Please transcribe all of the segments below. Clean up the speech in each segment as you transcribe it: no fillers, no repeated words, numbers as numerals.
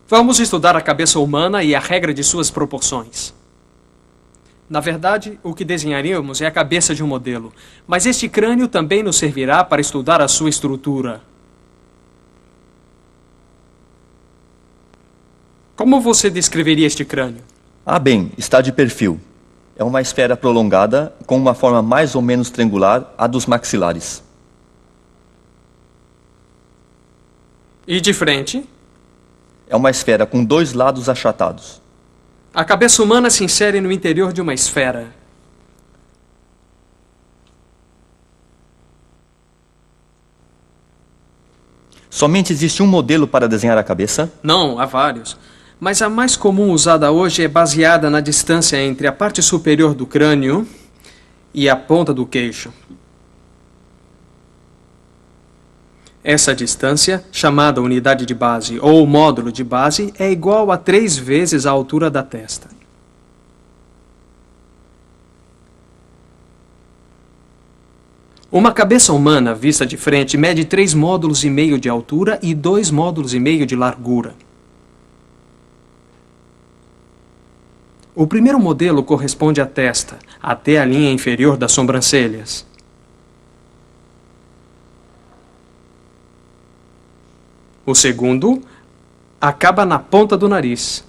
Vamos estudar a cabeça humana e a regra de suas proporções. Na verdade, o que desenharíamos é a cabeça de um modelo, mas este crânio também nos servirá para estudar a sua estrutura. Como você descreveria este crânio? Ah, bem, está de perfil. É uma esfera prolongada com uma forma mais ou menos triangular, a dos maxilares. E de frente? É uma esfera com dois lados achatados. A cabeça humana se insere no interior de uma esfera. Somente existe um modelo para desenhar a cabeça? Não, há vários. Mas a mais comum usada hoje é baseada na distância entre a parte superior do crânio e a ponta do queixo. Essa distância, chamada unidade de base ou módulo de base, é igual a 3 vezes a altura da testa. Uma cabeça humana vista de frente mede 3,5 módulos de altura e 2,5 módulos de largura. O primeiro modelo corresponde à testa, até a linha inferior das sobrancelhas. O segundo acaba na ponta do nariz.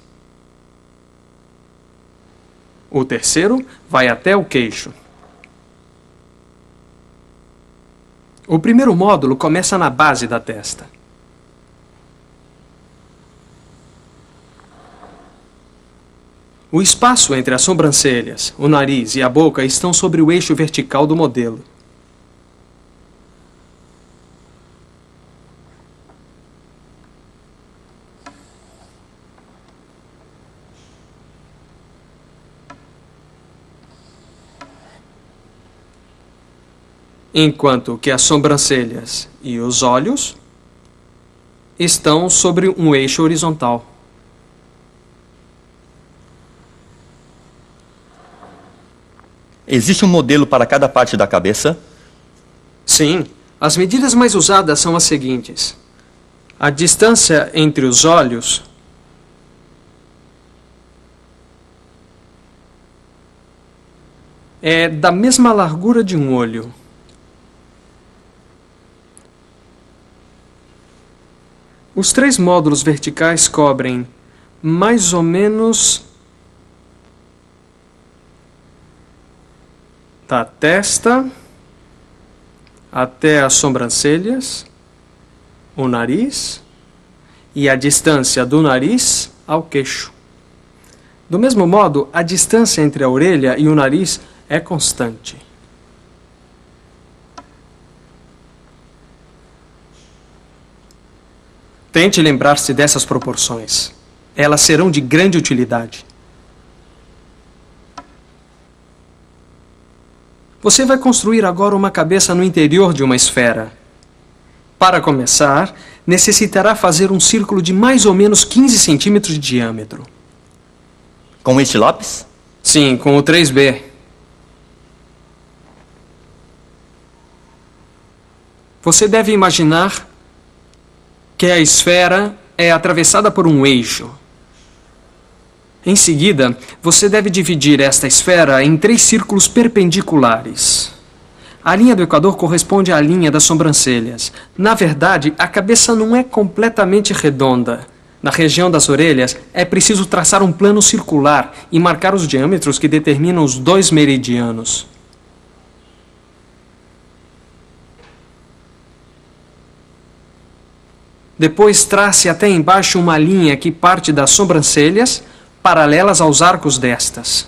O terceiro vai até o queixo. O primeiro módulo começa na base da testa. O espaço entre as sobrancelhas, o nariz e a boca estão sobre o eixo vertical do modelo. Enquanto que as sobrancelhas e os olhos estão sobre um eixo horizontal. Existe um modelo para cada parte da cabeça? Sim, as medidas mais usadas são as seguintes. A distância entre os olhos é da mesma largura de um olho. Os 3 módulos verticais cobrem mais ou menos da testa até as sobrancelhas, o nariz e a distância do nariz ao queixo. Do mesmo modo, a distância entre a orelha e o nariz é constante. Tente lembrar-se dessas proporções. Elas serão de grande utilidade. Você vai construir agora uma cabeça no interior de uma esfera. Para começar, necessitará fazer um círculo de mais ou menos 15 centímetros de diâmetro. Com este lápis? Sim, com o 3B. Você deve imaginar que a esfera é atravessada por um eixo. Em seguida, você deve dividir esta esfera em 3 círculos perpendiculares. A linha do equador corresponde à linha das sobrancelhas. Na verdade, a cabeça não é completamente redonda. Na região das orelhas, é preciso traçar um plano circular e marcar os diâmetros que determinam os 2 meridianos. Depois trace até embaixo uma linha que parte das sobrancelhas, paralelas aos arcos destas.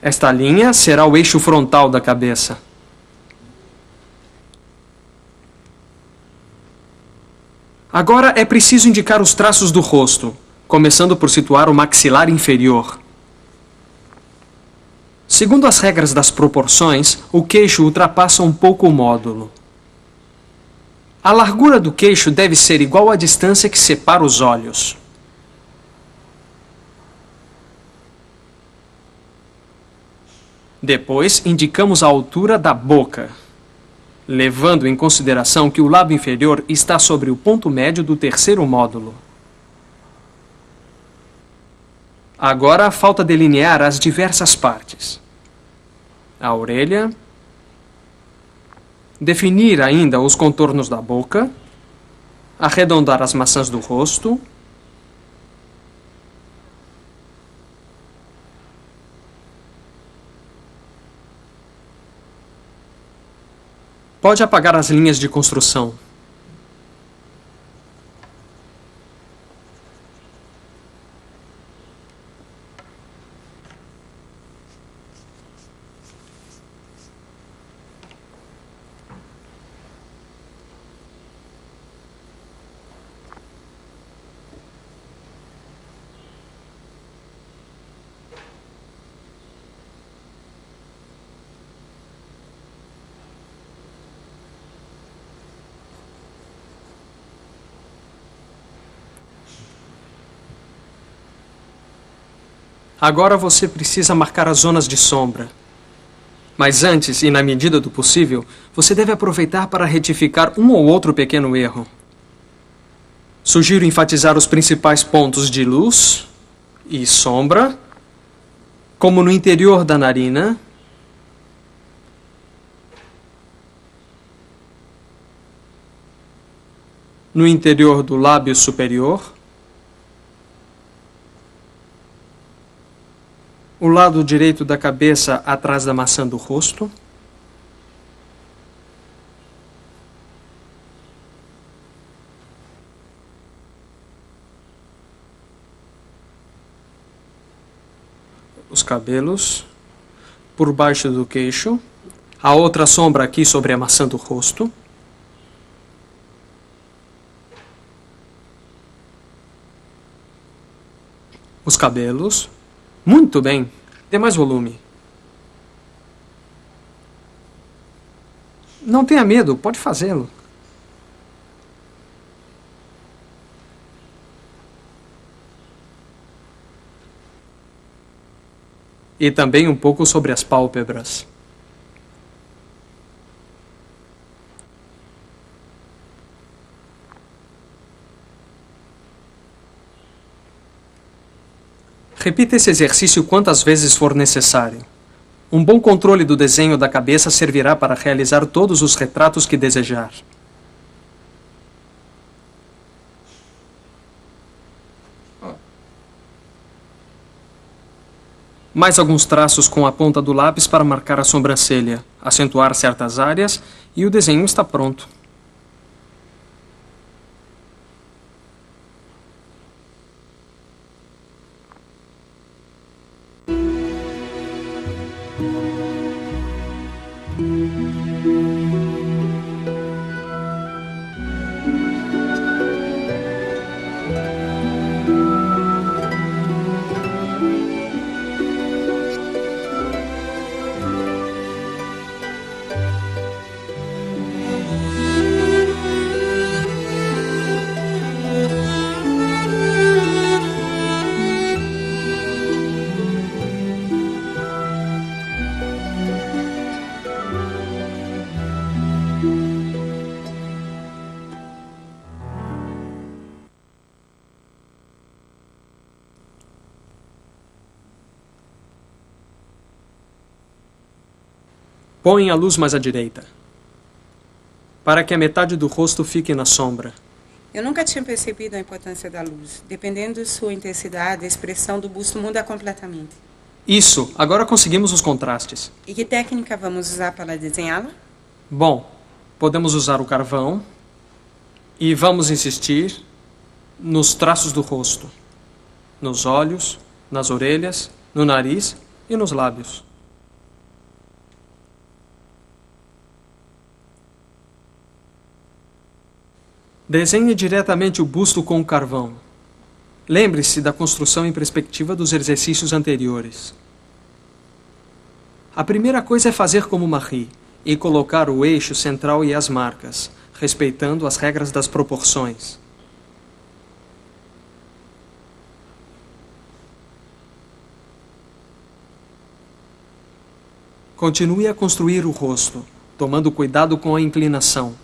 Esta linha será o eixo frontal da cabeça. Agora é preciso indicar os traços do rosto, começando por situar o maxilar inferior. Segundo as regras das proporções, o queixo ultrapassa um pouco o módulo. A largura do queixo deve ser igual à distância que separa os olhos. Depois, indicamos a altura da boca, levando em consideração que o lábio inferior está sobre o ponto médio do terceiro módulo. Agora falta delinear as diversas partes. A orelha. Definir ainda os contornos da boca. Arredondar as maçãs do rosto. Pode apagar as linhas de construção. Agora você precisa marcar as zonas de sombra. Mas antes, e na medida do possível, você deve aproveitar para retificar um ou outro pequeno erro. Sugiro enfatizar os principais pontos de luz e sombra, como no interior da narina, no interior do lábio superior, o lado direito da cabeça atrás da maçã do rosto, os cabelos, por baixo do queixo, a outra sombra aqui sobre a maçã do rosto, os cabelos. Muito bem. Dê mais volume. Não tenha medo, pode fazê-lo. E também um pouco sobre as pálpebras. Repita esse exercício quantas vezes for necessário. Um bom controle do desenho da cabeça servirá para realizar todos os retratos que desejar. Mais alguns traços com a ponta do lápis para marcar a sobrancelha, acentuar certas áreas e o desenho está pronto. Põe a luz mais à direita, para que a metade do rosto fique na sombra. Eu nunca tinha percebido a importância da luz. Dependendo de sua intensidade, a expressão do busto muda completamente. Isso, agora conseguimos os contrastes. E que técnica vamos usar para desenhá-la? Bom, podemos usar o carvão e vamos insistir nos traços do rosto, nos olhos, nas orelhas, no nariz e nos lábios. Desenhe diretamente o busto com o carvão. Lembre-se da construção em perspectiva dos exercícios anteriores. A primeira coisa é fazer como Marie e colocar o eixo central e as marcas, respeitando as regras das proporções. Continue a construir o rosto, tomando cuidado com a inclinação.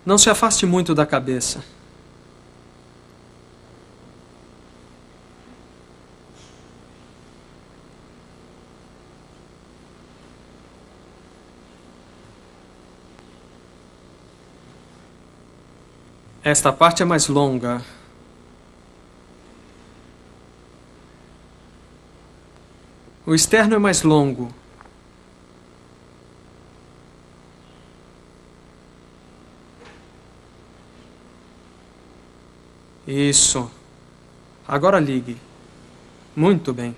Não se afaste muito da cabeça. Esta parte é mais longa. O externo é mais longo. Isso. Agora ligue. Muito bem.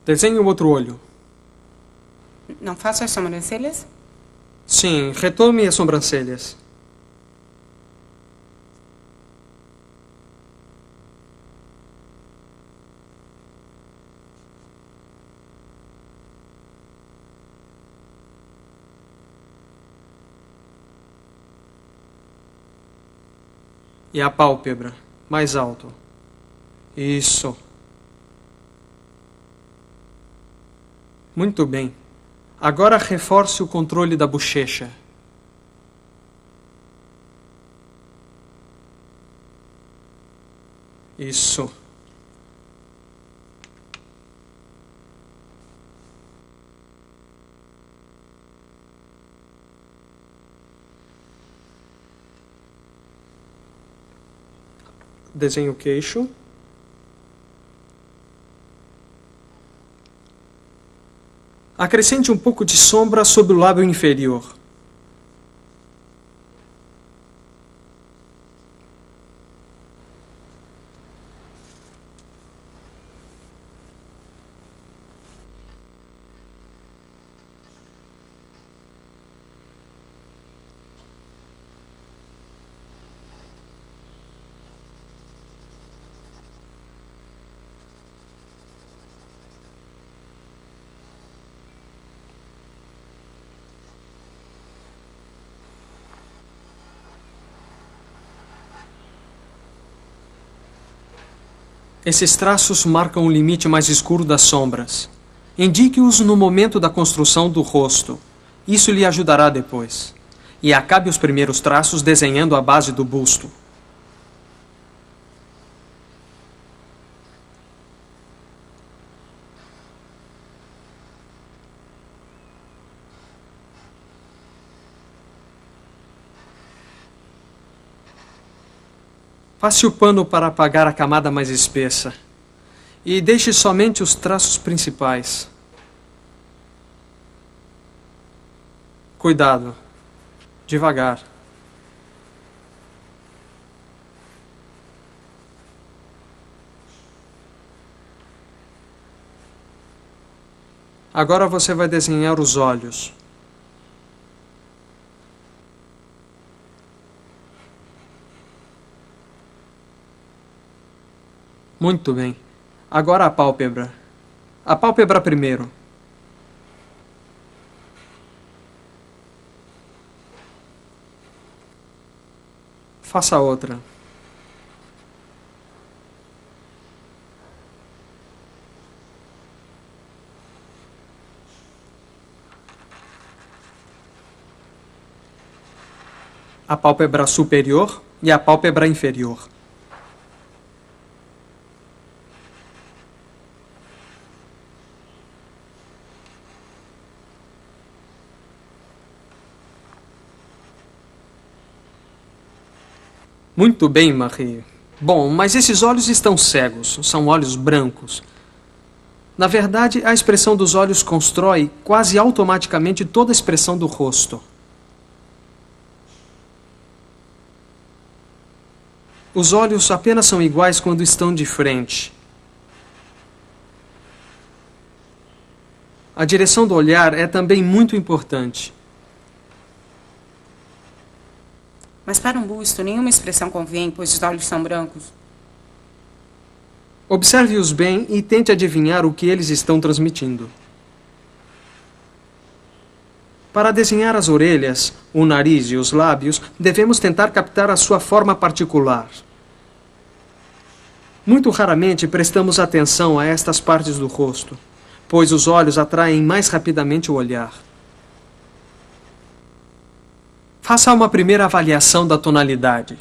Desenhe o outro olho. Não faço as sobrancelhas? Sim, retome as sobrancelhas. E a pálpebra, mais alto. Isso. Muito bem. Agora reforce o controle da bochecha. Isso. Desenhe o queixo. Acrescente um pouco de sombra sob o lábio inferior. Esses traços marcam o limite mais escuro das sombras. Indique-os no momento da construção do rosto. Isso lhe ajudará depois. E acabe os primeiros traços desenhando a base do busto. Passe o pano para apagar a camada mais espessa. E deixe somente os traços principais. Cuidado. Devagar. Agora você vai desenhar os olhos. Muito bem. Agora a pálpebra. A pálpebra primeiro. Faça outra. A pálpebra superior. e a pálpebra inferior. Muito bem, Marie. Bom, mas esses olhos estão cegos. São olhos brancos. Na verdade, a expressão dos olhos constrói quase automaticamente toda a expressão do rosto. Os olhos apenas são iguais quando estão de frente. A direção do olhar é também muito importante. Mas para um busto, nenhuma expressão convém, pois os olhos são brancos. Observe-os bem e tente adivinhar o que eles estão transmitindo. Para desenhar as orelhas, o nariz e os lábios, devemos tentar captar a sua forma particular. Muito raramente prestamos atenção a estas partes do rosto, pois os olhos atraem mais rapidamente o olhar. Faça uma primeira avaliação da tonalidade.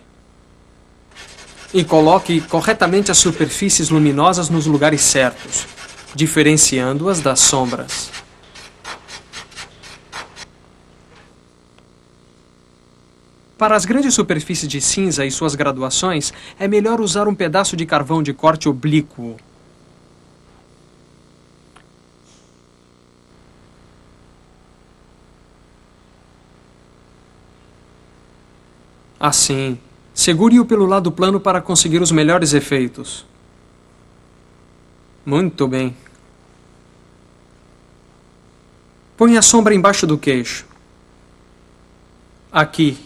E coloque corretamente as superfícies luminosas nos lugares certos, diferenciando-as das sombras. Para as grandes superfícies de cinza e suas graduações, é melhor usar um pedaço de carvão de corte oblíquo. Assim, segure-o pelo lado plano para conseguir os melhores efeitos. Muito bem. Põe a sombra embaixo do queixo. Aqui.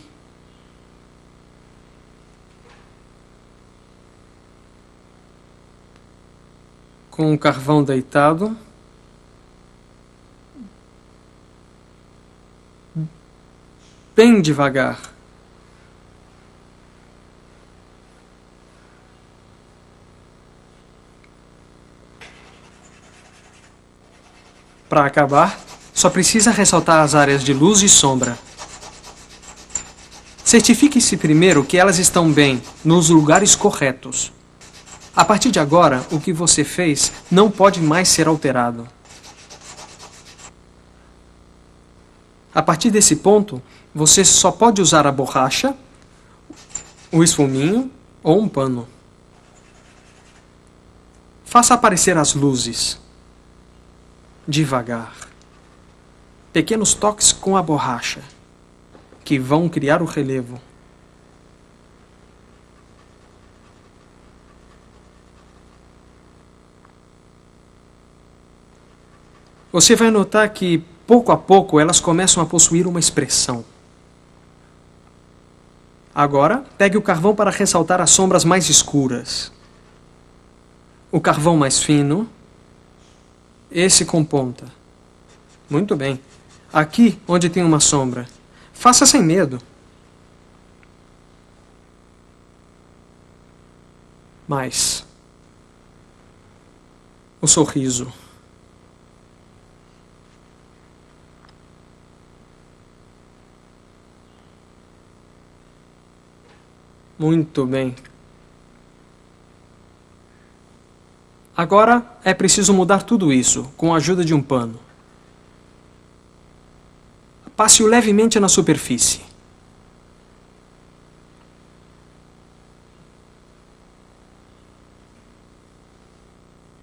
Com o carvão deitado. Bem devagar. Para acabar, só precisa ressaltar as áreas de luz e sombra. Certifique-se primeiro que elas estão bem, nos lugares corretos. A partir de agora, o que você fez não pode mais ser alterado. A partir desse ponto, você só pode usar a borracha, o esfuminho ou um pano. Faça aparecer as luzes. Devagar. Pequenos toques com a borracha, que vão criar o relevo. Você vai notar que, pouco a pouco, elas começam a possuir uma expressão. Agora, pegue o carvão para ressaltar as sombras mais escuras. O carvão mais fino. Esse com ponta. Muito bem. Aqui, onde tem uma sombra. Faça sem medo. Mais. O sorriso. Muito bem. Agora é preciso mudar tudo isso, com a ajuda de um pano. Passe-o levemente na superfície.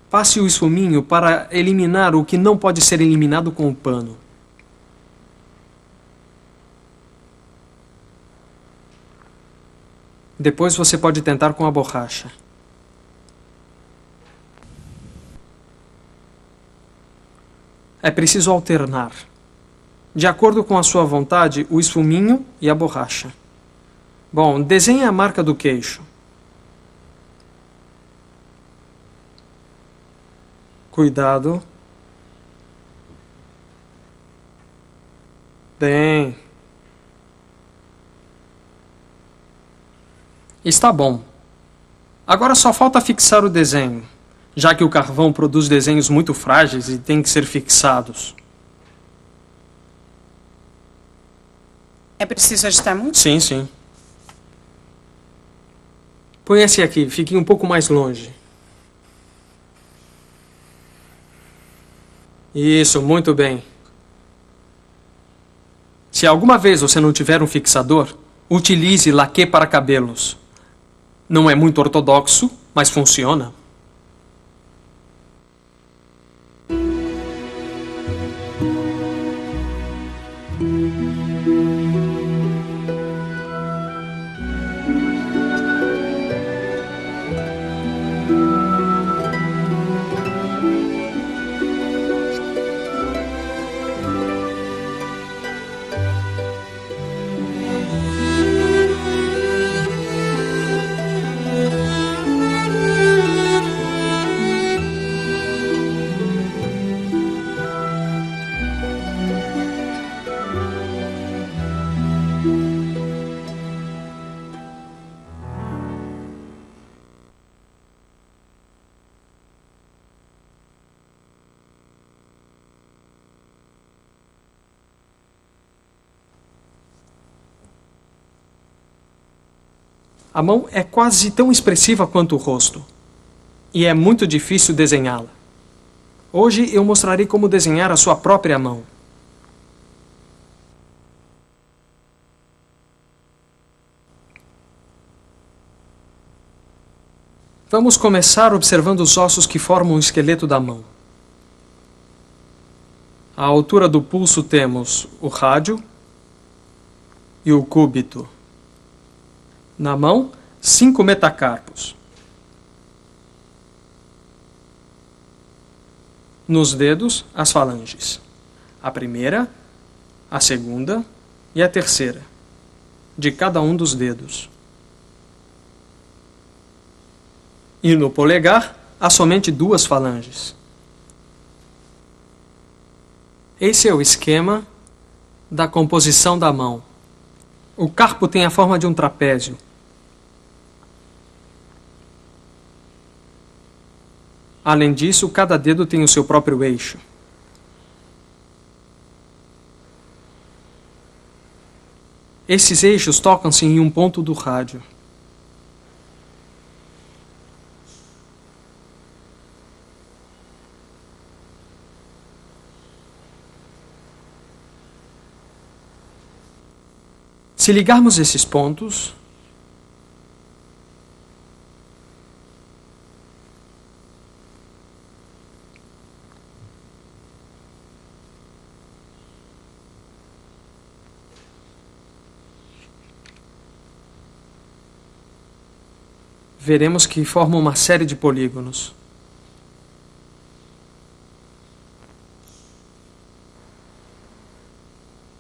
Passe o esfuminho para eliminar o que não pode ser eliminado com o pano. Depois você pode tentar com a borracha. É preciso alternar, de acordo com a sua vontade, o esfuminho e a borracha. Bom, desenhe a marca do queixo. Cuidado. Bem. Está bom. Agora só falta fixar o desenho, já que o carvão produz desenhos muito frágeis e tem que ser fixados. É preciso agitar muito? Sim, sim. Põe esse aqui, fique um pouco mais longe. Isso, muito bem. Se alguma vez você não tiver um fixador, utilize laque para cabelos. Não é muito ortodoxo, mas funciona. A mão é quase tão expressiva quanto o rosto. E é muito difícil desenhá-la. Hoje eu mostrarei como desenhar a sua própria mão. Vamos começar observando os ossos que formam o esqueleto da mão. À altura do pulso temos o rádio e o cúbito. Na mão, 5 metacarpos. Nos dedos, as falanges. A primeira, a segunda e a terceira, de cada um dos dedos. E no polegar, há somente 2 falanges. Esse é o esquema da composição da mão. O carpo tem a forma de um trapézio. Além disso, cada dedo tem o seu próprio eixo. Esses eixos tocam-se em um ponto do rádio. Se ligarmos esses pontos, veremos que formam uma série de polígonos.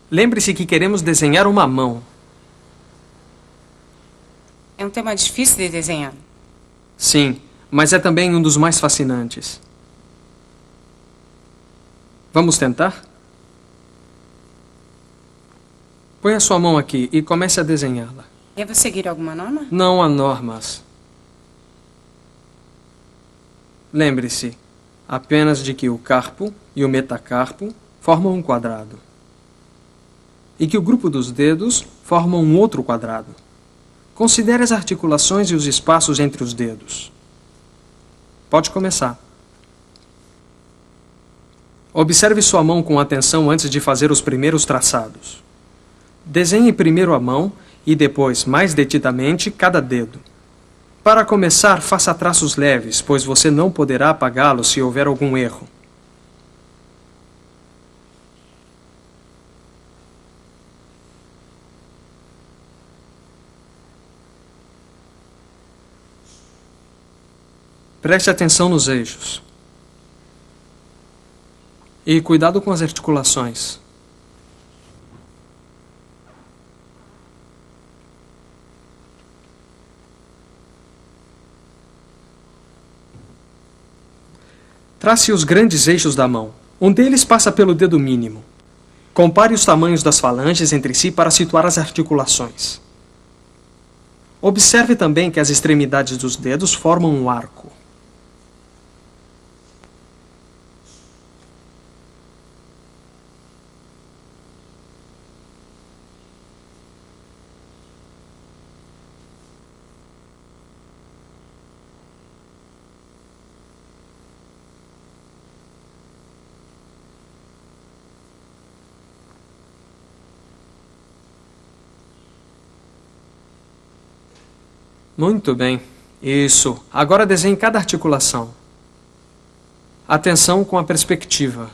Lembre-se que queremos desenhar uma mão. É um tema difícil de desenhar. Sim, mas é também um dos mais fascinantes. Vamos tentar? Põe a sua mão aqui e comece a desenhá-la. Devo seguir alguma norma? Não há normas. Lembre-se apenas de que o carpo e o metacarpo formam um quadrado. E que o grupo dos dedos forma um outro quadrado. Considere as articulações e os espaços entre os dedos. Pode começar. Observe sua mão com atenção antes de fazer os primeiros traçados. Desenhe primeiro a mão e depois, mais detidamente, cada dedo. Para começar, faça traços leves, pois você não poderá apagá-los se houver algum erro. Preste atenção nos eixos. E cuidado com as articulações. Trace os grandes eixos da mão. Um deles passa pelo dedo mínimo. Compare os tamanhos das falanges entre si para situar as articulações. Observe também que as extremidades dos dedos formam um arco. Muito bem. Isso. Agora desenhe cada articulação. Atenção com a perspectiva.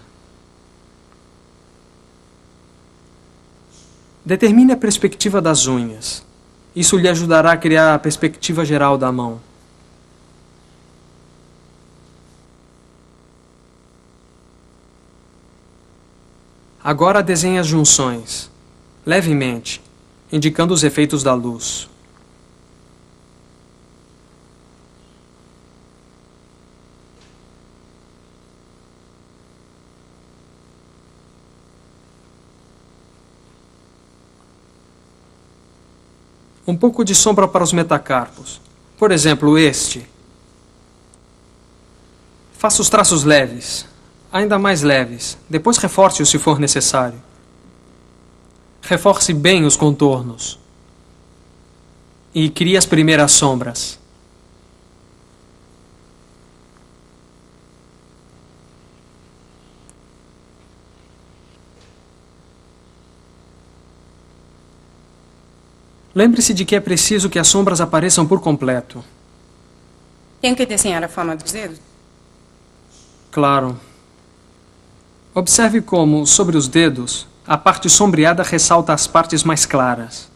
Determine a perspectiva das unhas. Isso lhe ajudará a criar a perspectiva geral da mão. Agora desenhe as junções, levemente, indicando os efeitos da luz. Um pouco de sombra para os metacarpos. Por exemplo, este. Faça os traços leves, ainda mais leves. Depois reforce-os se for necessário. Reforce bem os contornos. E crie as primeiras sombras. Lembre-se de que é preciso que as sombras apareçam por completo. Tenho que desenhar a forma dos dedos? Claro. Observe como, sobre os dedos, a parte sombreada ressalta as partes mais claras.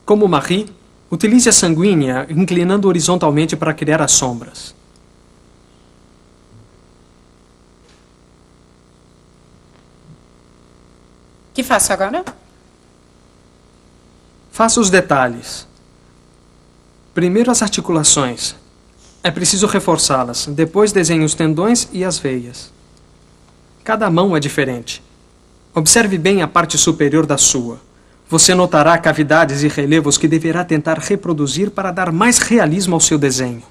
Como Marie, utilize a sanguínea inclinando horizontalmente para criar as sombras. O que faço agora? Faça os detalhes. Primeiro as articulações. É preciso reforçá-las. Depois desenhe os tendões e as veias. Cada mão é diferente. Observe bem a parte superior da sua. Você notará cavidades e relevos que deverá tentar reproduzir para dar mais realismo ao seu desenho.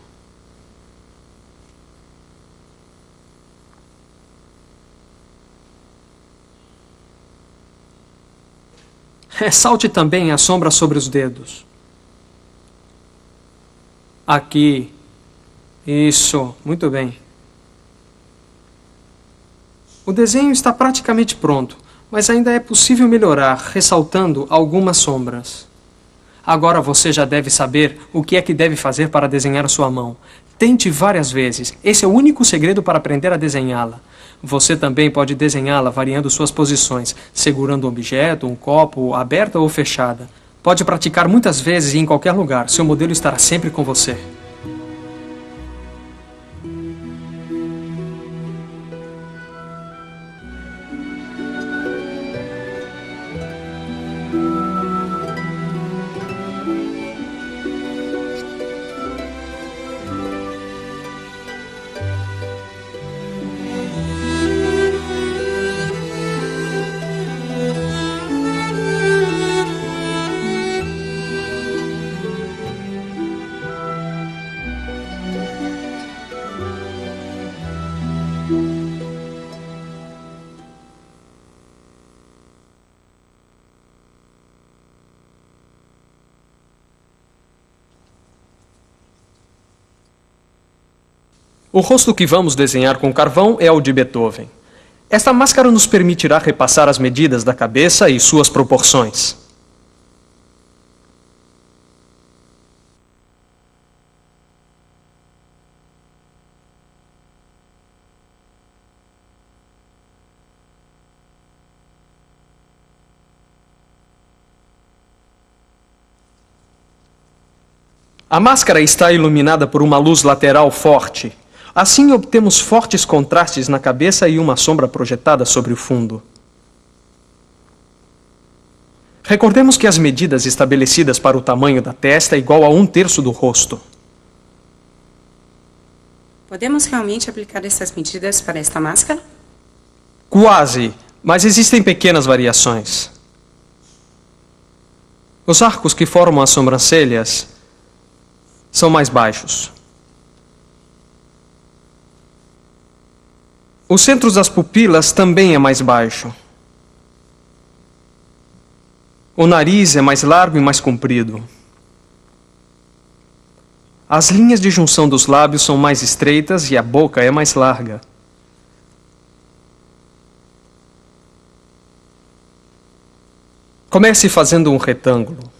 Ressalte também a sombra sobre os dedos. Aqui. Isso, muito bem. O desenho está praticamente pronto, mas ainda é possível melhorar, ressaltando algumas sombras. Agora você já deve saber o que é que deve fazer para desenhar a sua mão. Tente várias vezes. Esse é o único segredo para aprender a desenhá-la. Você também pode desenhá-la variando suas posições, segurando um objeto, um copo, aberta ou fechada. Pode praticar muitas vezes e em qualquer lugar. Seu modelo estará sempre com você. O rosto que vamos desenhar com carvão é o de Beethoven. Esta máscara nos permitirá repassar as medidas da cabeça e suas proporções. A máscara está iluminada por uma luz lateral forte. Assim obtemos fortes contrastes na cabeça e uma sombra projetada sobre o fundo. Recordemos que as medidas estabelecidas para o tamanho da testa é igual a 1/3 do rosto. Podemos realmente aplicar essas medidas para esta máscara? Quase, mas existem pequenas variações. Os arcos que formam as sobrancelhas são mais baixos. O centro das pupilas também é mais baixo. O nariz é mais largo e mais comprido. As linhas de junção dos lábios são mais estreitas e a boca é mais larga. Comece fazendo um retângulo.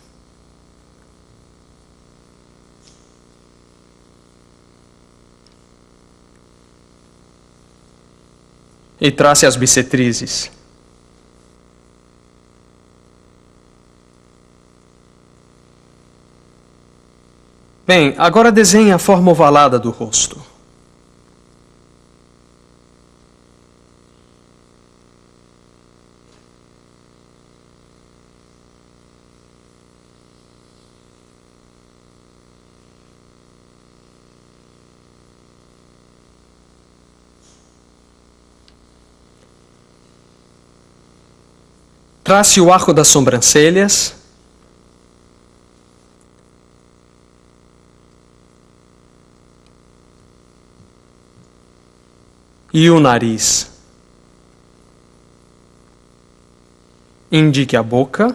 E trace as bissetrizes. Bem, agora desenhe a forma ovalada do rosto. Trace o arco das sobrancelhas. E o nariz. Indique a boca.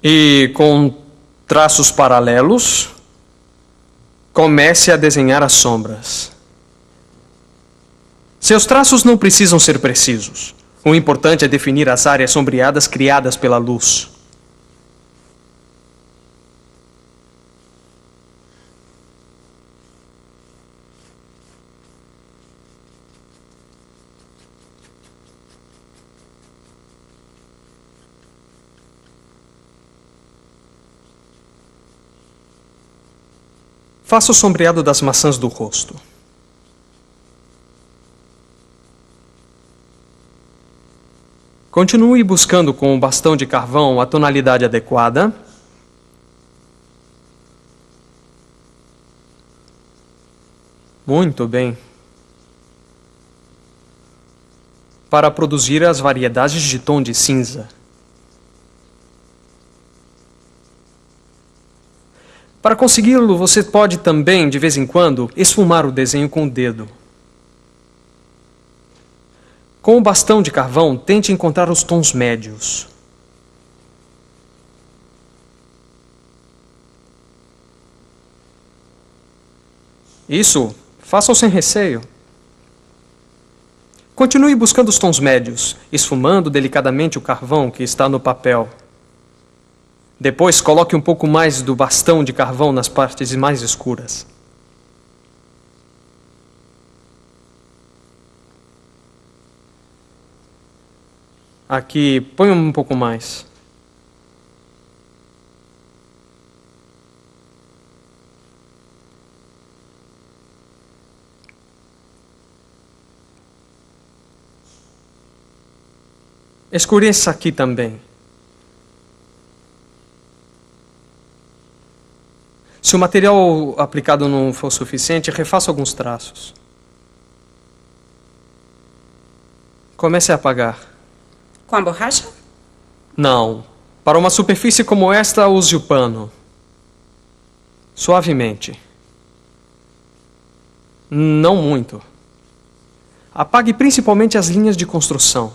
E com traços paralelos, comece a desenhar as sombras. Seus traços não precisam ser precisos. O importante é definir as áreas sombreadas criadas pela luz. Faça o sombreado das maçãs do rosto. Continue buscando com o bastão de carvão a tonalidade adequada. Muito bem. Para produzir as variedades de tom de cinza. Para consegui-lo, você pode também, de vez em quando, esfumar o desenho com o dedo. Com o bastão de carvão, tente encontrar os tons médios. Isso, faça-o sem receio. Continue buscando os tons médios, esfumando delicadamente o carvão que está no papel. Depois, coloque um pouco mais do bastão de carvão nas partes mais escuras. Aqui, põe um pouco mais. Escureça aqui também. Se o material aplicado não for suficiente, refaça alguns traços. Comece a apagar. Com a borracha? Não. Para uma superfície como esta, use o pano. Suavemente. Não muito. Apague principalmente as linhas de construção.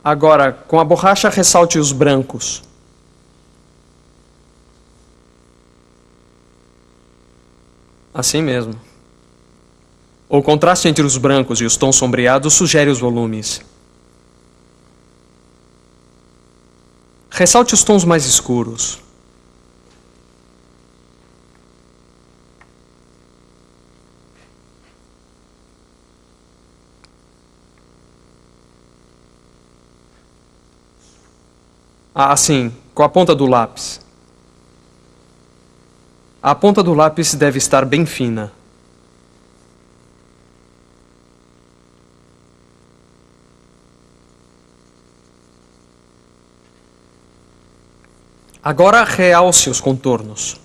Agora, com a borracha, ressalte os brancos. Assim mesmo. O contraste entre os brancos e os tons sombreados sugere os volumes. Ressalte os tons mais escuros. Assim, com a ponta do lápis. A ponta do lápis deve estar bem fina. Agora realce os contornos.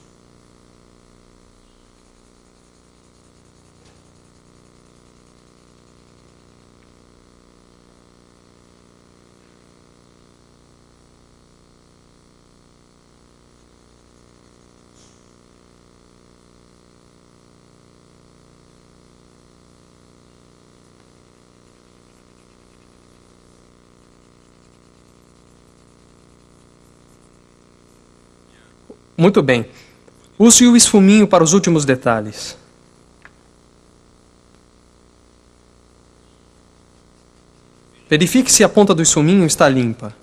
Muito bem. Use o esfuminho para os últimos detalhes. Verifique se a ponta do esfuminho está limpa.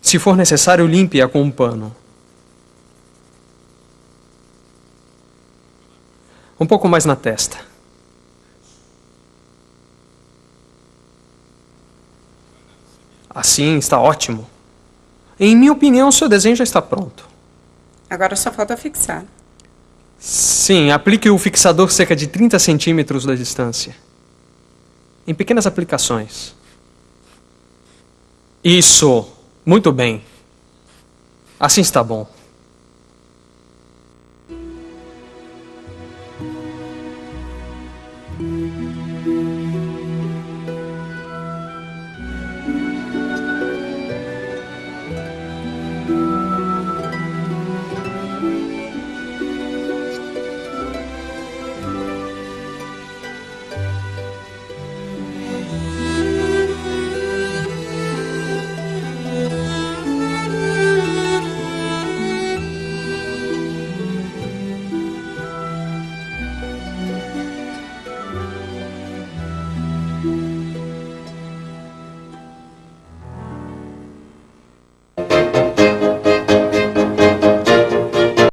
Se for necessário, limpe-a com um pano. Um pouco mais na testa. Assim está ótimo. Em minha opinião, seu desenho já está pronto. Agora só falta fixar. Sim, aplique o fixador cerca de 30 centímetros da distância. Em pequenas aplicações. Isso! Muito bem. Assim está bom.